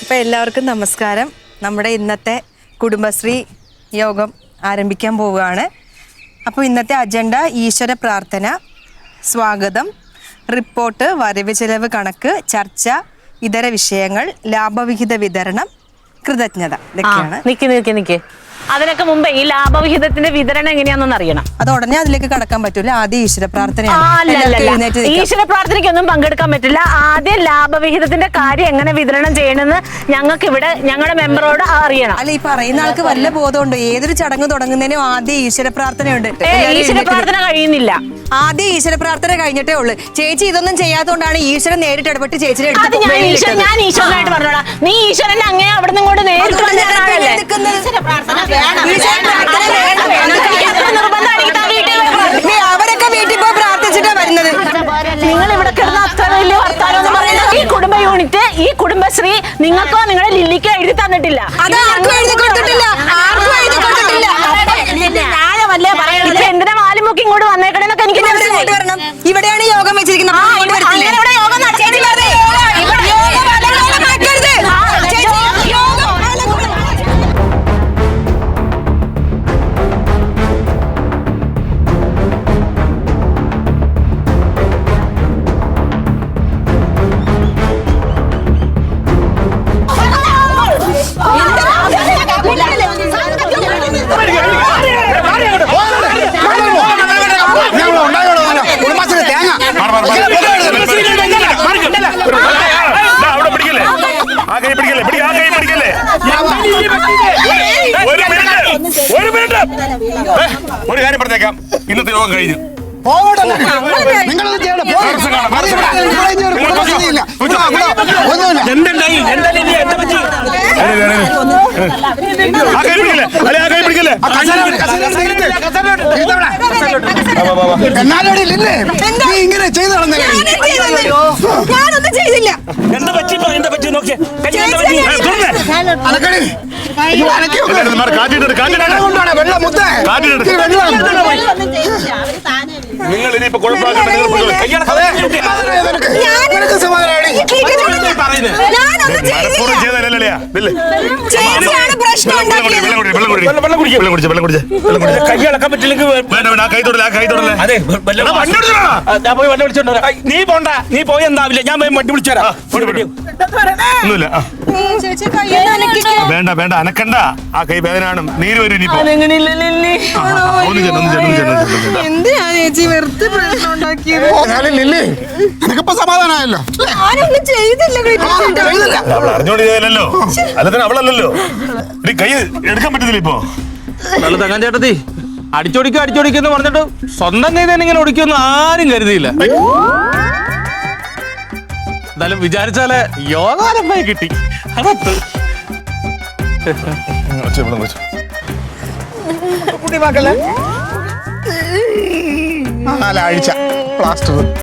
അപ്പോൾ എല്ലാവർക്കും നമസ്കാരം. നമ്മുടെ ഇന്നത്തെ കുടുംബശ്രീ യോഗം ആരംഭിക്കാൻ പോവുകയാണ്. അപ്പോൾ ഇന്നത്തെ അജണ്ട ഈശ്വര പ്രാർത്ഥന, സ്വാഗതം, റിപ്പോർട്ട്, വരവ് ചെലവ് കണക്ക്, ചർച്ച, ഇതര വിഷയങ്ങൾ, ലാഭവിഹിത വിതരണം, കൃതജ്ഞത. ഇതൊക്കെയാണ്. നിക്ക് അതിനൊക്കെ മുമ്പ് ഈ ലാഭവിഹിതത്തിന്റെ വിതരണം എങ്ങനെയാണെന്ന് അറിയണം. അത് ഉടനെ അതിലേക്ക് കടക്കാൻ പറ്റൂല. ആദ്യം ഈശ്വര പ്രാർത്ഥനയാണ്. ഈശ്വര പ്രാർത്ഥനയ്ക്കൊന്നും പങ്കെടുക്കാൻ പറ്റില്ല. ആദ്യം ലാഭവിഹിതത്തിന്റെ കാര്യം എങ്ങനെ വിതരണം ചെയ്യണമെന്ന് ഞങ്ങൾക്ക് ഇവിടെ ഞങ്ങളുടെ മെമ്പറോട് അറിയണം. അല്ല, ഈ പറയുന്ന ആൾക്ക് വല്ല ബോധമുണ്ടോ? ഏതൊരു ചടങ്ങ് തുടങ്ങുന്നതിനും ആദ്യം ഈശ്വര പ്രാർത്ഥനയുണ്ട്. ഈശ്വര പ്രാർത്ഥന കഴിയുന്നില്ല. ആദ്യം ഈശ്വര പ്രാർത്ഥന കഴിഞ്ഞിട്ടേ ഉള്ളു. ചേച്ചി ഇതൊന്നും ചെയ്യാത്തതുകൊണ്ടാണ് ഈശ്വരൻ നേരിട്ട് ഇടപെട്ട് ചേച്ചിയുടെ ഞാൻ ഈശ്വരനായിട്ട് പറഞ്ഞോളാം. നീ ഈശ്വരൻ അങ്ങനെ അവിടെ നിന്ന് കൊണ്ട് നേരിട്ട് അവരൊക്കെ വീട്ടിൽ പോയി പ്രാർത്ഥിച്ചിട്ടാ വരുന്നത്. നിങ്ങൾ ഇവിടെ കിടന്ന അത്ര വലിയ വർത്താനം പറയുന്നത് ഈ കുടുംബ യൂണിറ്റ്, ഈ കുടുംബശ്രീ നിങ്ങൾക്കോ നിങ്ങളുടെ ലില്ലിക്കോ എഴുതി തന്നിട്ടില്ല. എന്തിനാ വാലുമുക്കി ഇങ്ങോട്ട് വന്നേക്കണെന്നൊക്കെ എനിക്ക് വരണം. ഇവിടെയാണ് യോഗം വെച്ചിരിക്കുന്നത്. യോഗം നടത്തിയിട്ടില്ലാതെ ഒരു കാര്യം പറഞ്ഞേക്കാം, ഇന്നത്തെ യോഗം കഴിഞ്ഞു. ഇങ്ങനെ ചെയ്തു ഞാനൊന്നും ചെയ്തില്ല. എന്താ പറ്റി നോക്കിയേ. നിങ്ങൾ ഇനിയിപ്പോ നീ പോണ്ട, നീ പോയി എന്താവില്ല. ഞാൻ വണ്ടി വിളിച്ചോരാ. വേണ്ട വേണ്ട, അനക്കണ്ട. ആ കൈ വേദനാണ്, നീര് വരും. സമാധാനമായല്ലോ. അറിഞ്ഞോണ്ട് ചെയ്തല്ലോ, അല്ലത്തിന് അവളല്ലല്ലോ. കൈ എടുക്കാൻ പറ്റത്തില്ല ഇപ്പൊ. തങ്ങാൻ ചേട്ടത്തി അടിച്ചോടിക്കെന്ന് പറഞ്ഞിട്ട് സ്വന്തം കൈ തന്നെ ഇങ്ങനെ ഒടിക്കുമെന്ന് ആരും കരുതിയില്ല. എന്തായാലും വിചാരിച്ചാലേ യോഗാരംഭമായി കിട്ടി. അകത്ത് നാലാഴ്ച പ്ലാസ്റ്റർ.